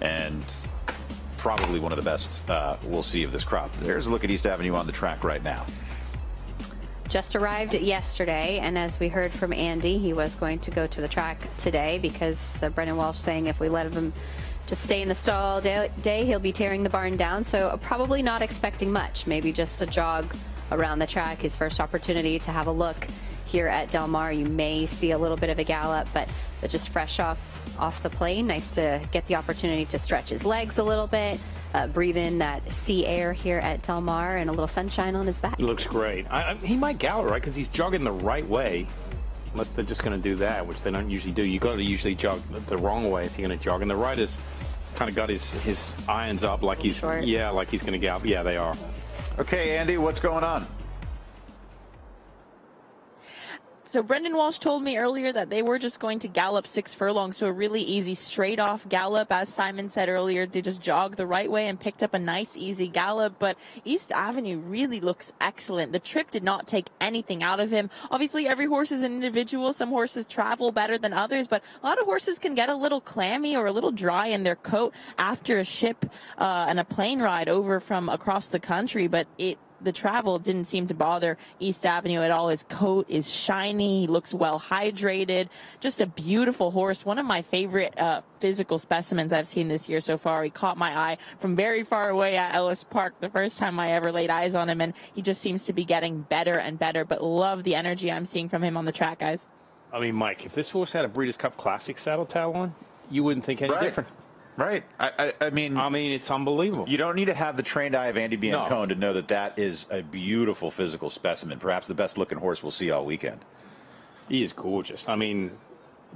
and probably one of the best we'll see of this crop. There's a look at East Avenue on the track right now. Just arrived yesterday, and as we heard from Andy, he was going to go to the track today because Brendan Walsh saying if we let him just stay in the stall all day, he'll be tearing the barn down. So probably not expecting much, maybe just a jog around the track. His first opportunity to have a look here at Del Mar. You may see a little bit of a gallop, but just fresh off the plane. Nice to get the opportunity to stretch his legs a little bit, breathe in that sea air here at Del Mar, and a little sunshine on his back. He looks great. He might gallop, right? Because he's jogging the right way. Unless they're just going to do that, which they don't usually do. You got to usually jog the wrong way if you're going to jog. And the rider's kind of got his irons up like he's short. Yeah, like he's going to gallop. Yeah, they are. Okay, Andy, what's going on? So Brendan Walsh told me earlier that they were just going to gallop 6 furlongs, so a really easy straight off gallop. As Simon said earlier, they just jogged the right way and picked up a nice easy gallop. But East Avenue really looks excellent. The trip did not take anything out of him. Obviously, every horse is an individual. Some horses travel better than others, but a lot of horses can get a little clammy or a little dry in their coat after a ship and a plane ride over from across the country. But the travel didn't seem to bother East Avenue at all. His coat is shiny. He looks well hydrated. Just a beautiful horse. One of my favorite physical specimens I've seen this year so far. He caught my eye from very far away at Ellis Park the first time I ever laid eyes on him, and he just seems to be getting better and better. But love the energy I'm seeing from him on the track, guys. I mean, Mike, if this horse had a Breeders' Cup Classic saddle tail on, you wouldn't think any different. Right. I mean, it's unbelievable. You don't need to have the trained eye of Andy Biancone to know that that is a beautiful physical specimen, perhaps the best-looking horse we'll see all weekend. He is gorgeous. I mean,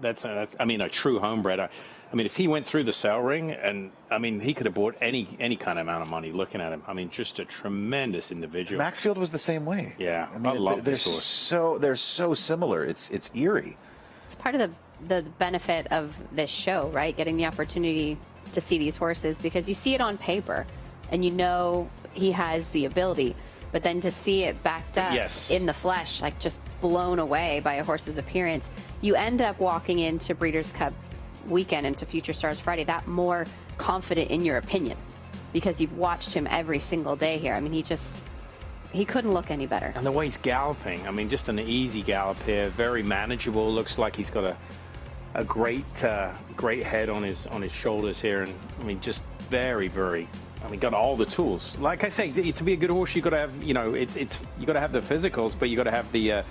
that's a true homebred. I mean, if he went through the sale ring, and I mean, he could have bought any kind of amount of money looking at him. I mean, just a tremendous individual. Maxfield was the same way. Yeah, I mean, I love this horse. They're so similar. It's eerie. It's part of the benefit of this show, right? Getting the opportunity to see these horses, because you see it on paper and you know he has the ability, but then to see it backed up in the flesh, like just blown away by a horse's appearance, you end up walking into Breeders' Cup weekend, into Future Stars Friday, that more confident in your opinion, because you've watched him every single day here. I mean, he couldn't look any better. And the way he's galloping, I mean, just an easy gallop here, very manageable. Looks like he's got a great head on his shoulders here, and I mean, just very, got all the tools. Like I say, to be a good horse, you got to have, you got to have the physicals, but you got to have the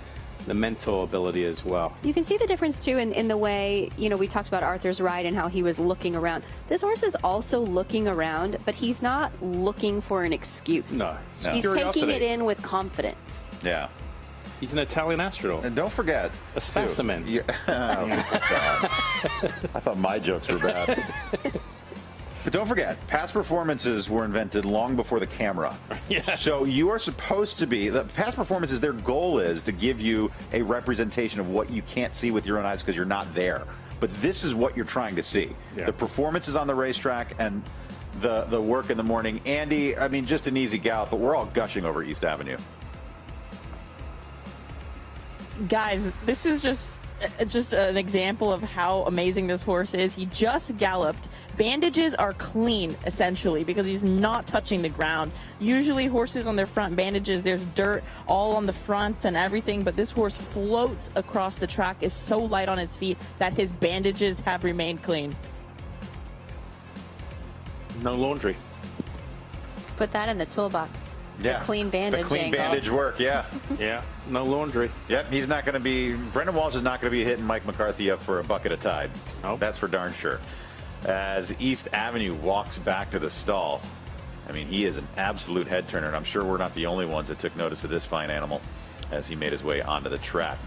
mental ability as well. You can see the difference too in the way, we talked about Arthur's Ride and how he was looking around. This horse is also looking around, but he's not looking for an excuse. No. He's taking it in with confidence. Yeah. He's an Italian astronaut. And don't forget, a specimen. Oh, God. I thought my jokes were bad. But don't forget, past performances were invented long before the camera. Yeah. So you are supposed to be, the past performances, their goal is to give you a representation of what you can't see with your own eyes because you're not there. But this is what you're trying to see. Yeah. The performances on the racetrack and the work in the morning. Andy, I mean, just an easy gallop, but we're all gushing over East Avenue. Guys, this is just an example of how amazing this horse is. He just galloped. Bandages are clean, essentially, because he's not touching the ground. Usually horses on their front bandages, there's dirt all on the fronts and everything, but this horse floats across the track, is so light on his feet that his bandages have remained clean. No laundry. Put that in the toolbox. Yeah. The clean bandage. The clean bandage work, yeah. Yeah, no laundry. Yep, he's not going to be, Brendan Walsh is not going to be hitting Mike McCarthy up for a bucket of Tide. Nope. That's for darn sure. As East Avenue walks back to the stall, I mean, he is an absolute head turner, and I'm sure we're not the only ones that took notice of this fine animal as he made his way onto the track.